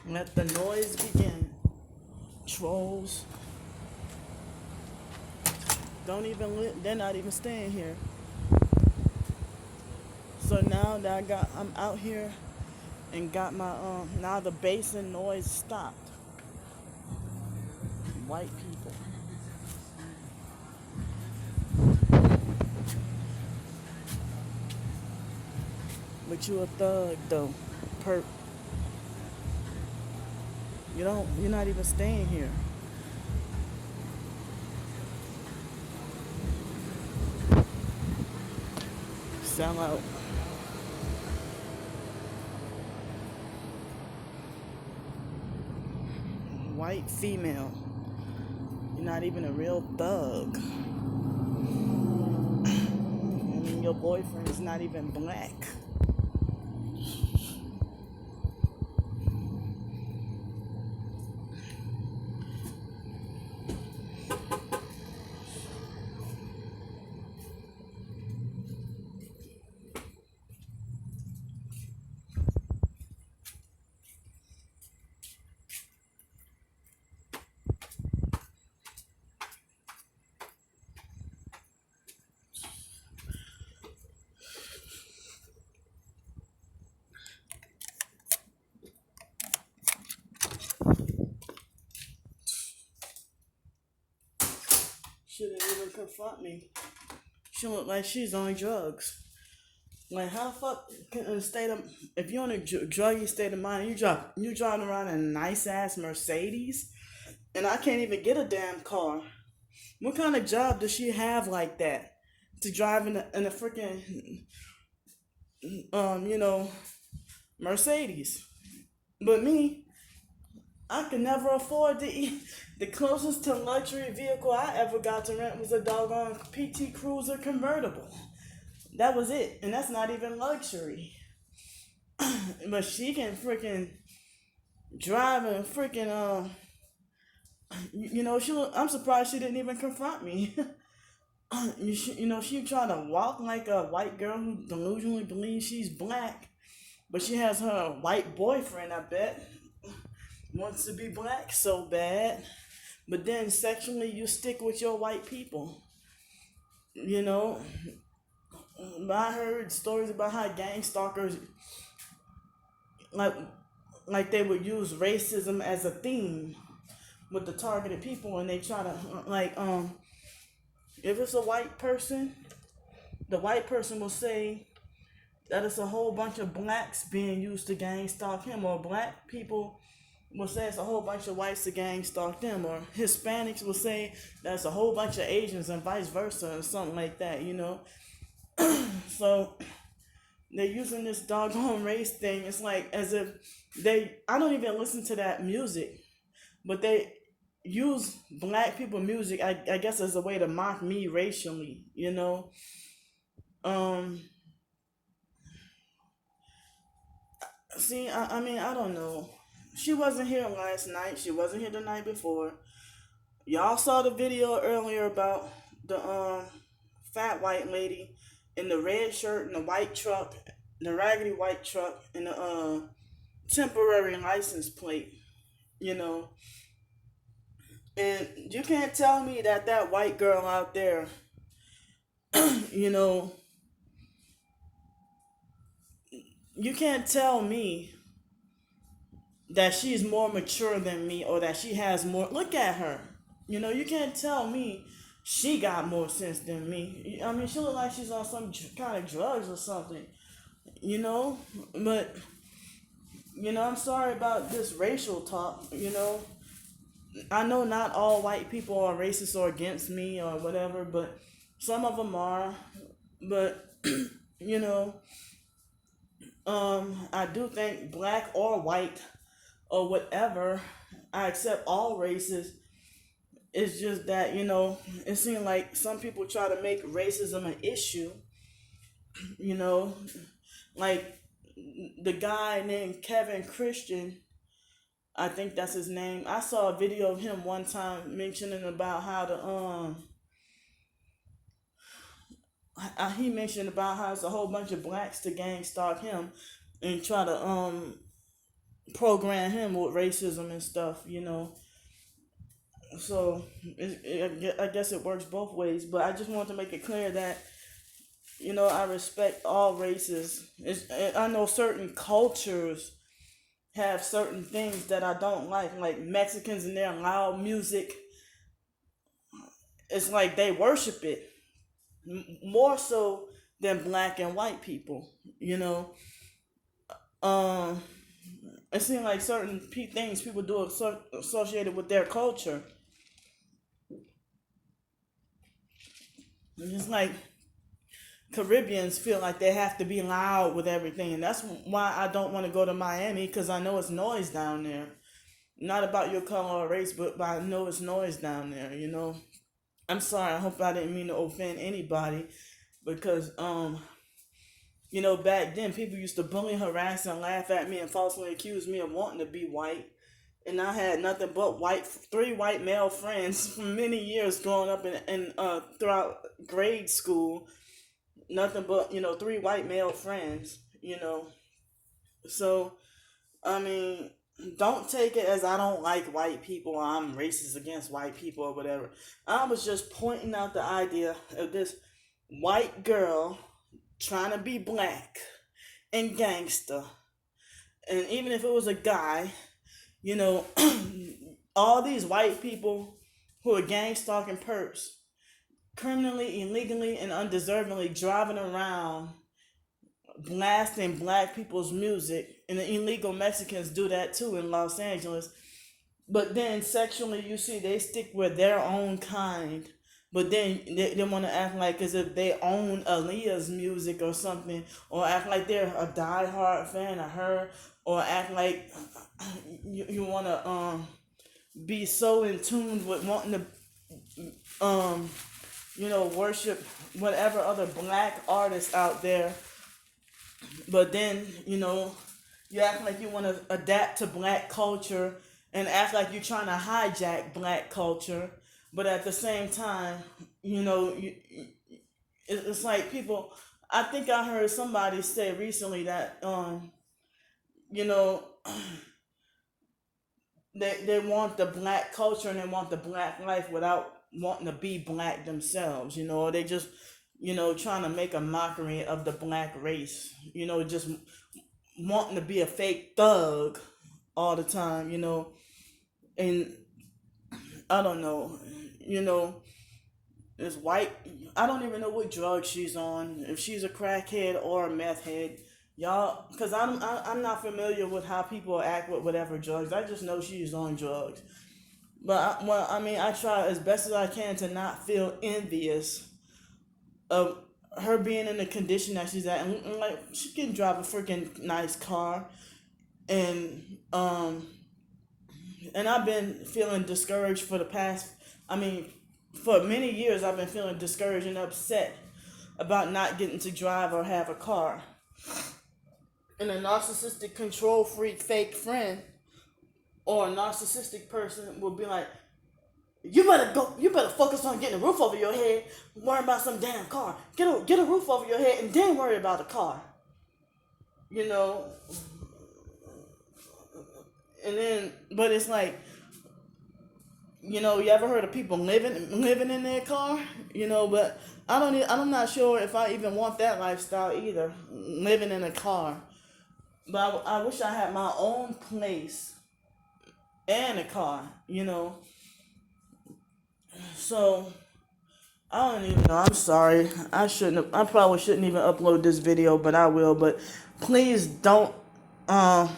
Let the noise begin. Trolls. Don't even they're not even staying here. So now that I'm out here and got my now the bass and noise stopped. White people. But you a thug though. Perp. You're not even staying here. Sell out. White female. You're not even a real thug. I mean, your boyfriend is not even black. She didn't even confront me. She looked like she's on drugs. Like how the fuck can a state of if you're in a druggy state of mind, you driving around in a nice ass Mercedes, and I can't even get a damn car. What kind of job does she have like that to drive in a freaking Mercedes? But me, I could never afford to eat. The closest to luxury vehicle I ever got to rent was a doggone PT Cruiser convertible. That was it, and that's not even luxury. But she can freaking drive and freaking I'm surprised she didn't even confront me. She trying to walk like a white girl who delusionally believes she's black, but she has her white boyfriend, I bet, wants to be black so bad. But then sexually you stick with your white people. You know, I heard stories about how gang stalkers like they would use racism as a theme with the targeted people, and they try to if it's a white person, the white person will say that it's a whole bunch of blacks being used to gang stalk him, or black people will say it's a whole bunch of whites to gang stalk them, or Hispanics will say that's a whole bunch of Asians and vice versa, or something like that, So they're using this doggone race thing. It's like as if I don't even listen to that music, but they use black people music, I guess, as a way to mock me racially, See, I mean, I don't know. She wasn't here last night. She wasn't here the night before. Y'all saw the video earlier about the fat white lady in the red shirt and the white truck, the raggedy white truck, and the temporary license plate, you know. And you can't tell me that white girl out there, you know, you can't tell me that she's more mature than me, or that she has more. Look at her. You can't tell me she got more sense than me. I mean, she look like she's on some kind of drugs or something, But, I'm sorry about this racial talk, I know not all white people are racist or against me or whatever, but some of them are. But, you know, I do think black or white or whatever, I accept all races. It's just that, it seems like some people try to make racism an issue, you know, like the guy named Kevin Christian, I think that's his name. I saw a video of him one time mentioning about how he mentioned about how it's a whole bunch of blacks to gang stalk him. and try to program him with racism and stuff, you know. So I guess it works both ways, but I just want to make it clear that I respect all races. I know certain cultures have certain things that I don't like Mexicans and their loud music. It's like they worship it more so than black and white people. Um, it seems like certain things people do associated with their culture. It's just like Caribbeans feel like they have to be loud with everything, and that's why I don't want to go to Miami because I know it's noise down there. Not about your color or race, but I know it's noise down there. I'm sorry. I hope I didn't mean to offend anybody, because back then people used to bully, harass, and laugh at me and falsely accuse me of wanting to be white. And I had nothing but three white male friends for many years growing up in throughout grade school. Nothing but three white male friends. So I mean, don't take it as I don't like white people or I'm racist against white people or whatever. I was just pointing out the idea of this white girl trying to be black and gangster. And even if it was a guy, you know, all these white people who are gang stalking perps, criminally, illegally, and undeservingly driving around blasting black people's music, and the illegal Mexicans do that too in Los Angeles. But then sexually, you see, they stick with their own kind. But then they want to act like as if they own Aaliyah's music or something, or act like they're a diehard fan of her, or act like you want to be so in tune with wanting to worship whatever other black artists out there. But then you act like you want to adapt to black culture and act like you're trying to hijack black culture. But at the same time, it's like people. I think I heard somebody say recently that you know, they want the black culture and they want the black life without wanting to be black themselves. Or they just trying to make a mockery of the black race. Just wanting to be a fake thug all the time. And I don't know. This white, I don't even know what drug she's on, if she's a crackhead or a meth head. Y'all, because I'm not familiar with how people act with whatever drugs. I just know she's on drugs. But, I try as best as I can to not feel envious of her being in the condition that she's at. And like, she can drive a freaking nice car. And, and I've been feeling discouraged for the past, for many years I've been feeling discouraged and upset about not getting to drive or have a car. And a narcissistic control freak fake friend or a narcissistic person will be like, you better focus on getting a roof over your head, worry about some damn car. Get a roof over your head and then worry about a car. And then, but it's like, you ever heard of people living in their car? But I'm not sure if I even want that lifestyle either, living in a car. But I wish I had my own place and a car, So, I don't even know. I'm sorry. I probably shouldn't even upload this video, but I will. But please don't, I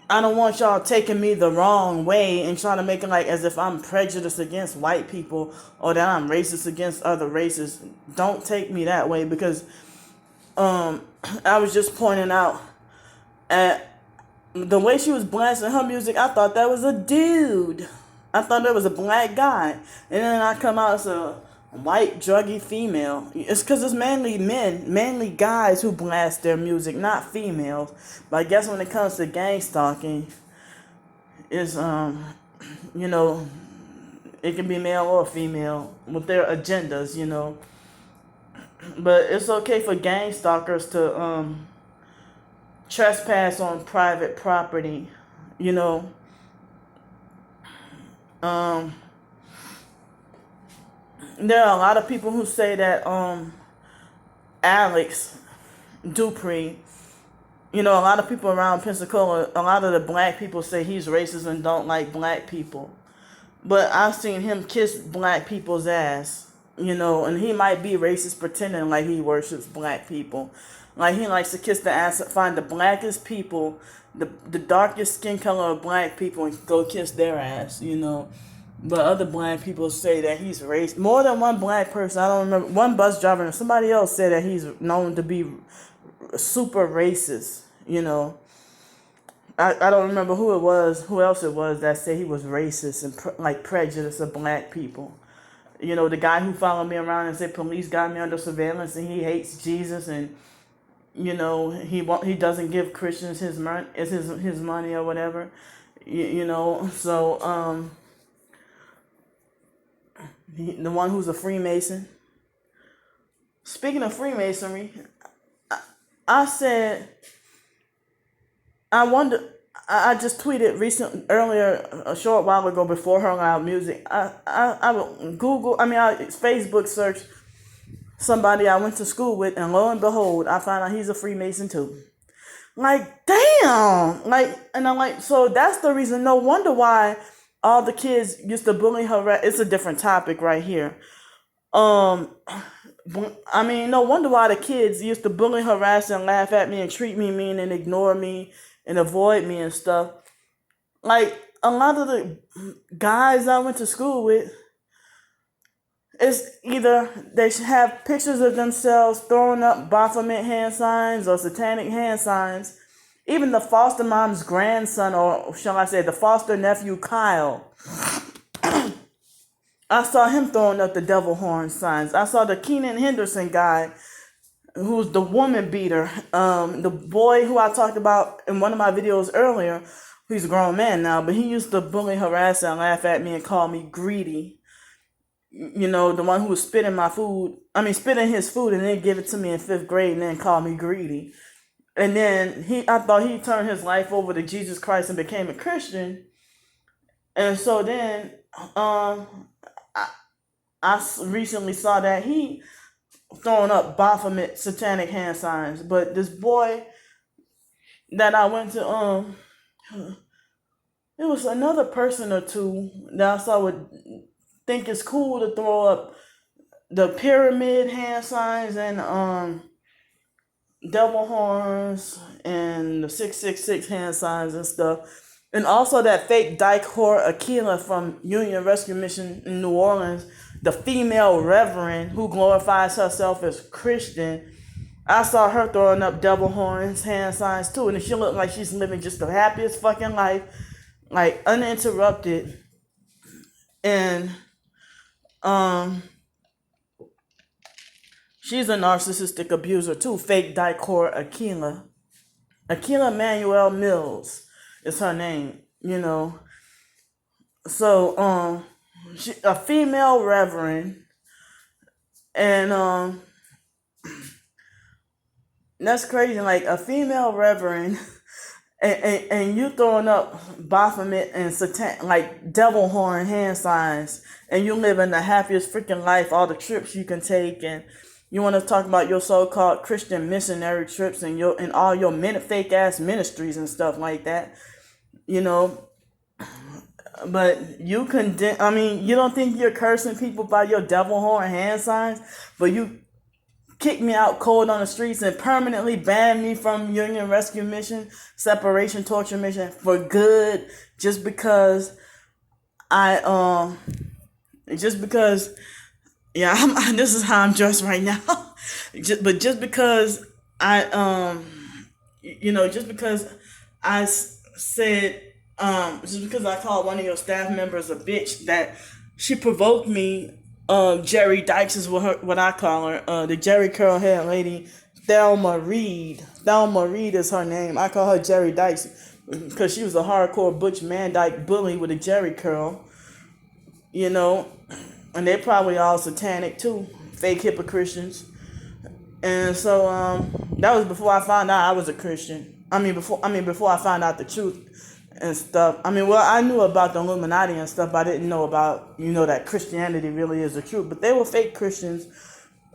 don't want y'all taking me the wrong way and trying to make it like as if I'm prejudiced against white people or that I'm racist against other races. Don't take me that way, because I was just pointing out at the way she was blasting her music. I thought that was a dude. I thought that was a black guy. And then I come out as a white druggy female. It's because it's mainly guys who blast their music, not females. But I guess when it comes to gang stalking, it's it can be male or female with their agendas. But it's okay for gang stalkers to trespass on private property. You know, um, there are a lot of people who say that Alex Dupree, a lot of people around Pensacola, a lot of the black people say he's racist and don't like black people. But I've seen him kiss black people's ass, and he might be racist pretending like he worships black people. Like he likes to kiss the ass, find the blackest people, the darkest skin color of black people and go kiss their ass. But other black people say that he's racist. More than one black person, I don't remember, one bus driver and somebody else said that he's known to be super racist. I don't remember who else it was that said he was racist and like prejudiced of black people. The guy who followed me around and said police got me under surveillance and he hates Jesus and he doesn't give Christians his money or whatever. So the one who's a Freemason. Speaking of Freemasonry, I said, I wonder. I just tweeted earlier, a short while ago, before her loud music. I Facebook searched somebody I went to school with, and lo and behold, I found out he's a Freemason too. Like, damn! And I'm like, so that's the reason. No wonder why all the kids used to bully her. It's a different topic right here. No wonder why the kids used to bully, harass, and laugh at me and treat me mean and ignore me and avoid me and stuff. Like, a lot of the guys I went to school with, it's either they have pictures of themselves throwing up Baphomet hand signs or satanic hand signs. Even the foster mom's grandson, or shall I say the foster nephew Kyle, I saw him throwing up the devil horn signs. I saw the Keenan Henderson guy, who's the woman beater. The boy who I talked about in one of my videos earlier, he's a grown man now, but he used to bully, harass, and laugh at me and call me greedy. The one who was spitting his food and then give it to me in 5th grade and then call me greedy. And then I thought he turned his life over to Jesus Christ and became a Christian. And so then, I recently saw that he throwing up Baphomet satanic hand signs. But this boy that I went to, it was another person or two that I saw would think it's cool to throw up the pyramid hand signs and devil horns and the 666 hand signs and stuff. And also that fake dyke whore Aquila from Union Rescue Mission in New Orleans, the female reverend who glorifies herself as Christian. I saw her throwing up devil horns, hand signs too, and she looked like she's living just the happiest fucking life, like uninterrupted. And she's a narcissistic abuser too, fake dyke whore Aquila. Aquila Manuel Mills is her name, So, she, a female reverend, and that's crazy. Like a female reverend, and you throwing up Baphomet and Satan, like devil horn hand signs, and you living the happiest freaking life, all the trips you can take, and you want to talk about your so-called Christian missionary trips and all your fake ass ministries and stuff like that, But you you don't think you're cursing people by your devil horn hand signs, but you kick me out cold on the streets and permanently ban me from Union Rescue Mission, Separation Torture Mission for good, just because this is how I'm dressed right now. Just because I called one of your staff members a bitch, that she provoked me. Jerry Dykes is what I call her. The Jerry curl hair lady, Thelma Reed. Thelma Reed is her name. I call her Jerry Dykes because she was a hardcore butch man dyke bully with a Jerry curl. And they probably all satanic too, fake hypocristians. And so that was before I found out I was a Christian. before I found out the truth and stuff. Well, I knew about the Illuminati and stuff, but I didn't know about, that Christianity really is the truth. But they were fake Christians,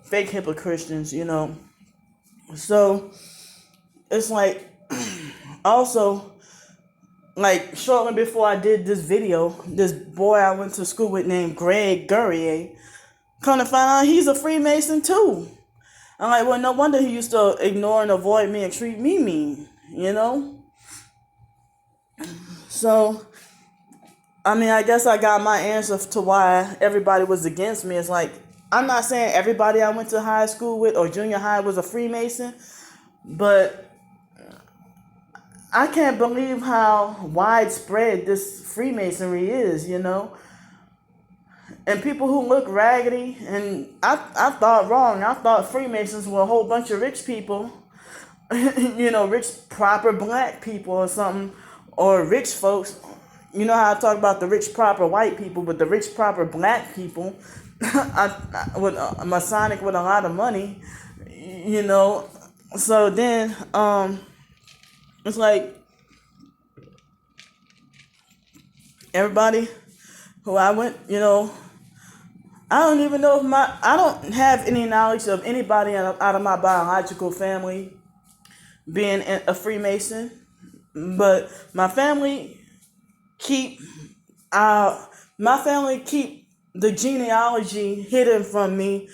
fake hypocrite Christians. So it's like, also, like, shortly before I did this video, this boy I went to school with named Greg Gurrier, come to find out he's a Freemason too. I'm like, well, no wonder he used to ignore and avoid me and treat me mean. So, I guess I got my answer to why everybody was against me. It's like, I'm not saying everybody I went to high school with or junior high was a Freemason, but I can't believe how widespread this Freemasonry is. And people who look raggedy, and I thought wrong. I thought Freemasons were a whole bunch of rich people, rich, proper black people or something, or rich folks. You know how I talk about the rich, proper white people, but the rich, proper black people, with Masonic with a lot of money. So then, it's like everybody who I went, I don't even know if I don't have any knowledge of anybody out of my biological family being a Freemason, but my family keep the genealogy hidden from me,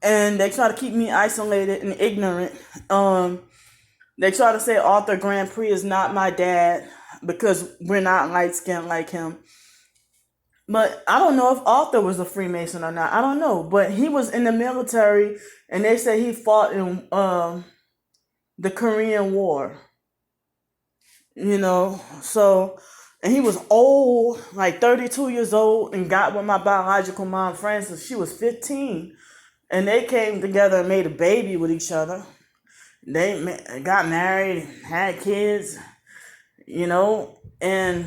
and they try to keep me isolated and ignorant. They try to say Arthur Grand Prix is not my dad because we're not light skinned like him. But I don't know if Arthur was a Freemason or not. I don't know. But he was in the military, and they say he fought in the Korean War. So, and he was old, like 32 years old, and got with my biological mom, Frances. She was 15. And they came together and made a baby with each other. They got married, had kids, and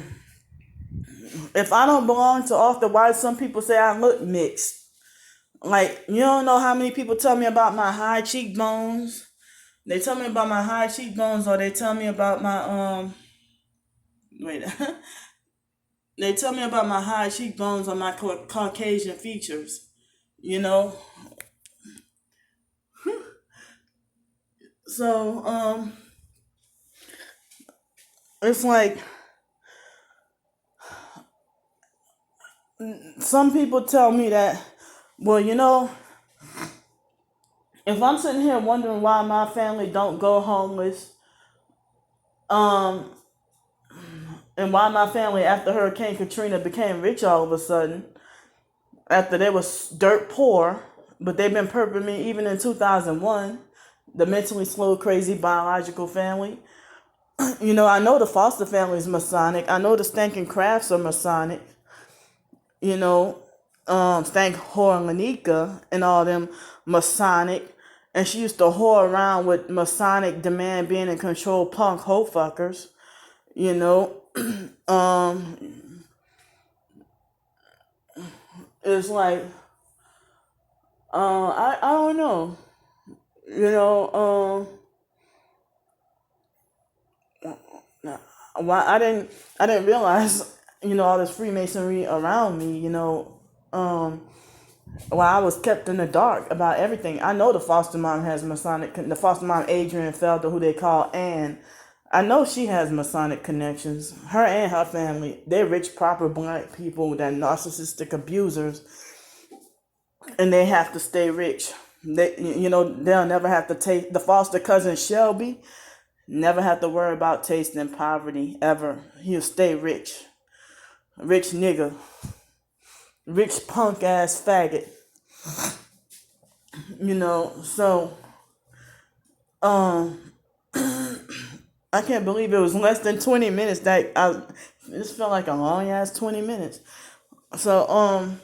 if I don't belong to Arthur, why some people say I look mixed? Like, you don't know how many people tell me about my high cheekbones. They tell me about my high cheekbones, or they tell me about my, they tell me about my high cheekbones or my Caucasian features, So, it's like, some people tell me that, well, if I'm sitting here wondering why my family don't go homeless, and why my family after Hurricane Katrina became rich all of a sudden, after they was dirt poor, but they've been perping me even in 2001, the mentally slow, crazy biological family. I know the Foster family is Masonic. I know the Stankin' Crafts are Masonic. Stank Whore Lanika and all them Masonic. And she used to whore around with Masonic demand being in control punk hoe fuckers. It's like, I don't know. Why I didn't realize, all this Freemasonry around me, while I was kept in the dark about everything. I know the foster mom has the foster mom Adrian Felder, who they call Ann. I know she has Masonic connections. Her and her family, they're rich, proper black people that narcissistic abusers, and they have to stay rich. They'll never have to taste. The foster cousin Shelby never have to worry about tasting poverty ever. He'll stay rich. Rich nigga. Rich punk ass faggot. So, I can't believe it was less than 20 minutes this felt like a long ass 20 minutes. So,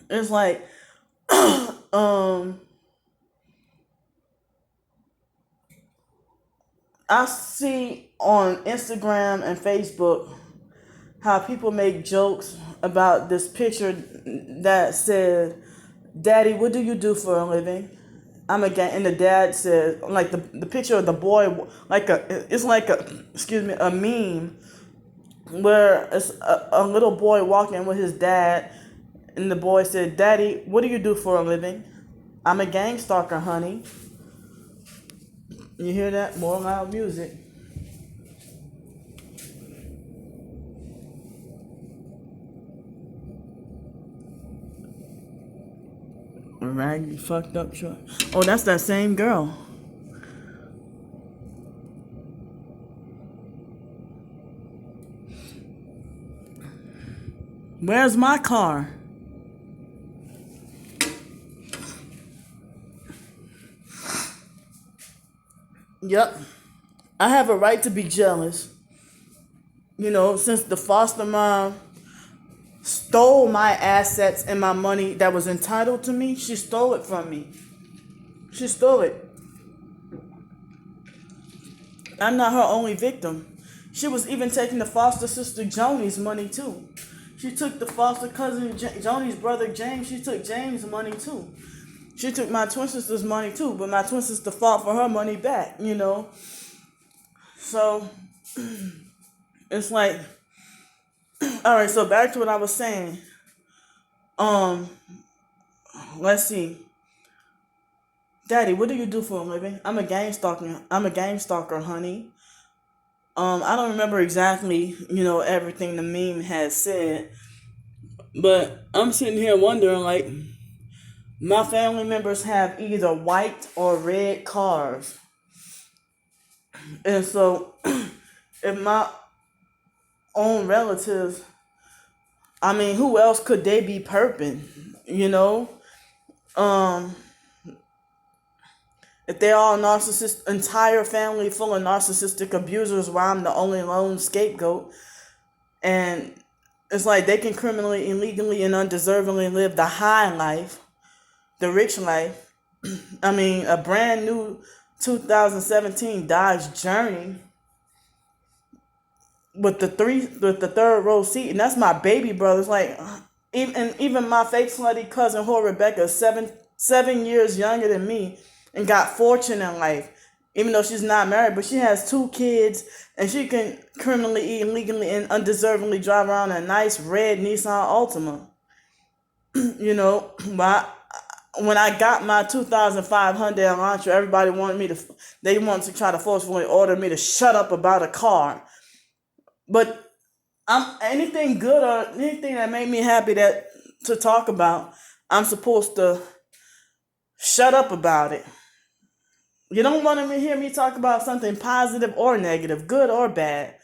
it's like, I see on Instagram and Facebook how people make jokes about this picture that said, "Daddy, what do you do for a living?" I'm a gang, and the dad says, like the picture of the boy, it's like a, excuse me, a meme where it's a little boy walking with his dad, and the boy said, "Daddy, what do you do for a living?" "I'm a gang stalker, honey." You hear that? More loud music. A raggedy, fucked up truck. Oh, that's that same girl. Where's my car? Yep. I have a right to be jealous. Since the foster mom stole my assets and my money that was entitled to me, she stole it from me. She stole it. I'm not her only victim. She was even taking the foster sister Joni's money too. She took the foster cousin Joni's brother James. She took James' money too. She took my twin sister's money too, but my twin sister fought for her money back. So it's like, all right. So back to what I was saying. Um, let's see. Daddy, what do you do for a living? I'm a gang stalker. I'm a gang stalker, honey. I don't remember exactly, everything the meme has said, but I'm sitting here wondering, like, my family members have either white or red cars, and so if my own relatives, I mean, who else could they be perping? Um, if they're all narcissist, entire family full of narcissistic abusers, while I'm the only lone scapegoat, and it's like they can criminally, illegally, and undeservingly live the high life, the rich life. I mean, a brand new 2017 Dodge Journey with the third row seat, and that's my baby brother's. Like, even my fake slutty cousin, who Rebecca, is 7 years younger than me, and got fortune in life. Even though she's not married, but she has 2 kids, and she can criminally, illegally, and undeservingly drive around a nice red Nissan Altima. But when I got my 2005 Hyundai Elantra, everybody they wanted to try to forcefully order me to shut up about a car. But anything good or anything that made me happy to talk about, I'm supposed to shut up about it. You don't want to hear me talk about something positive or negative, good or bad.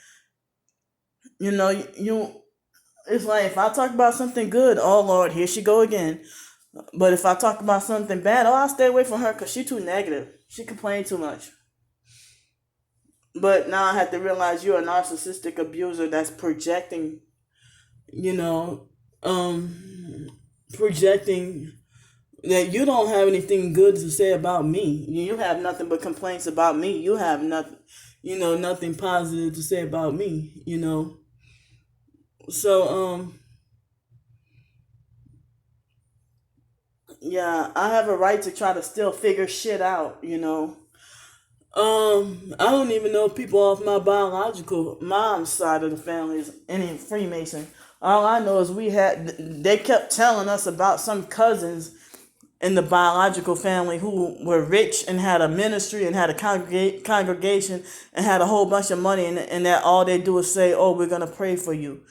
It's like if I talk about something good, oh Lord, here she go again. But if I talk about something bad, I'll stay away from her because she's too negative. She complains too much. But now I have to realize you're a narcissistic abuser that's projecting, projecting that you don't have anything good to say about me. You have nothing but complaints about me. You have nothing, nothing positive to say about me, So, yeah, I have a right to try to still figure shit out. I don't even know if people off my biological mom's side of the family is any Freemason. All I know is they kept telling us about some cousins in the biological family who were rich and had a ministry and had a congregation and had a whole bunch of money, and that all they do is say, "Oh, we're gonna pray for you."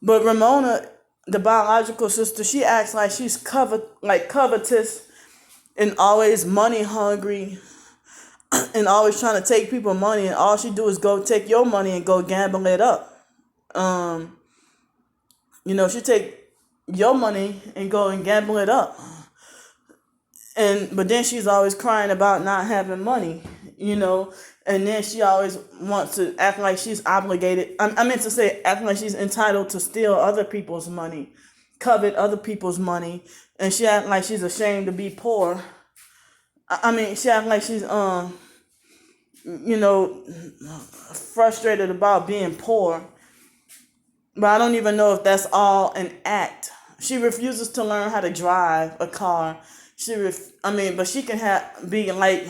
But Ramona, the biological sister, she acts like she's covetous and always money hungry and always trying to take people money, and all she do is go take your money and go gamble it up. She take your money and go and gamble it up. But then she's always crying about not having money, and then she always wants to act like she's obligated. I meant to say act like she's entitled to steal other people's money, covet other people's money, and she act like she's ashamed to be poor. She act like she's frustrated about being poor, but I don't even know if that's all an act. She refuses to learn how to drive a car. But she can be like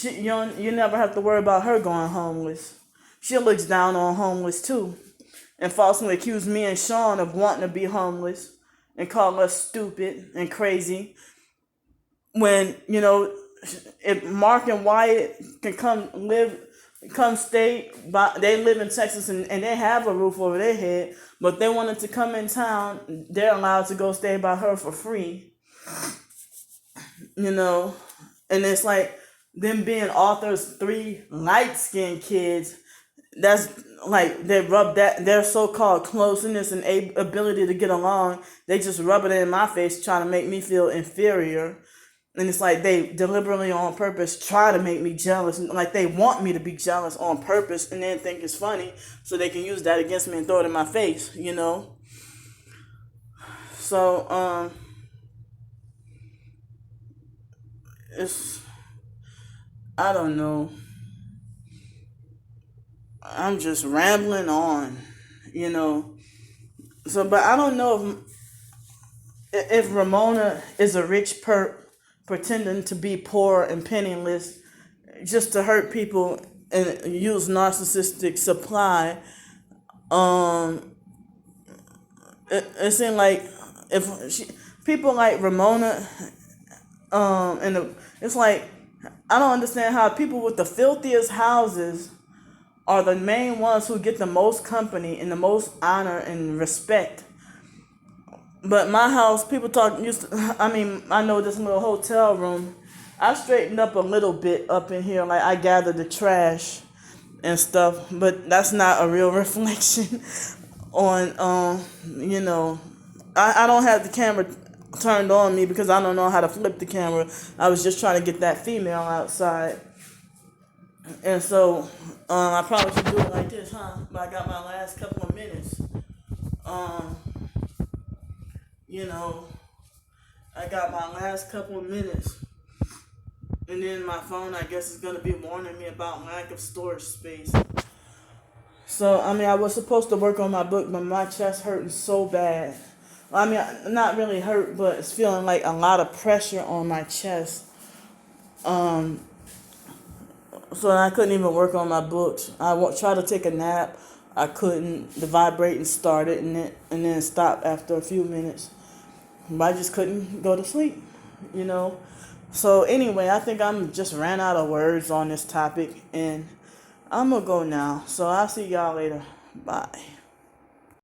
you never have to worry about her going homeless. She looks down on homeless too, and falsely accused me and Sean of wanting to be homeless, and call us stupid and crazy. When if Mark and Wyatt can come stay, but they live in Texas and they have a roof over their head, but they wanted to come in town, they're allowed to go stay by her for free. And it's like them being authors, 3 light-skinned kids. That's like they rub that their so-called closeness and ability to get along. They just rub it in my face, trying to make me feel inferior. And it's like they deliberately on purpose try to make me jealous. Like they want me to be jealous on purpose and then think it's funny so they can use that against me and throw it in my face, So, I don't know. I'm just rambling on, you know. So, but I don't know if Ramona is a rich perp pretending to be poor and penniless just to hurt people and use narcissistic supply. Um, it seems like people like Ramona, it's like I don't understand how people with the filthiest houses are the main ones who get the most company and the most honor and respect. But my house, people I know this little hotel room. I straightened up a little bit up in here, like I gathered the trash and stuff, but that's not a real reflection on, I don't have the camera turned on me because I don't know how to flip the camera. I was just trying to get that female outside. And so, I probably should do it like this, huh? But I got my last couple of minutes. Um, I got my last couple of minutes. And then my phone, I guess, is going to be warning me about lack of storage space. So, I was supposed to work on my book, but my chest hurting so bad. Not really hurt, but it's feeling like a lot of pressure on my chest. So I couldn't even work on my books. Tried to take a nap. I couldn't. The vibrating started and then stopped after a few minutes. But I just couldn't go to sleep, So anyway, I think I'm just ran out of words on this topic, and I'm gonna go now. So I'll see y'all later. Bye.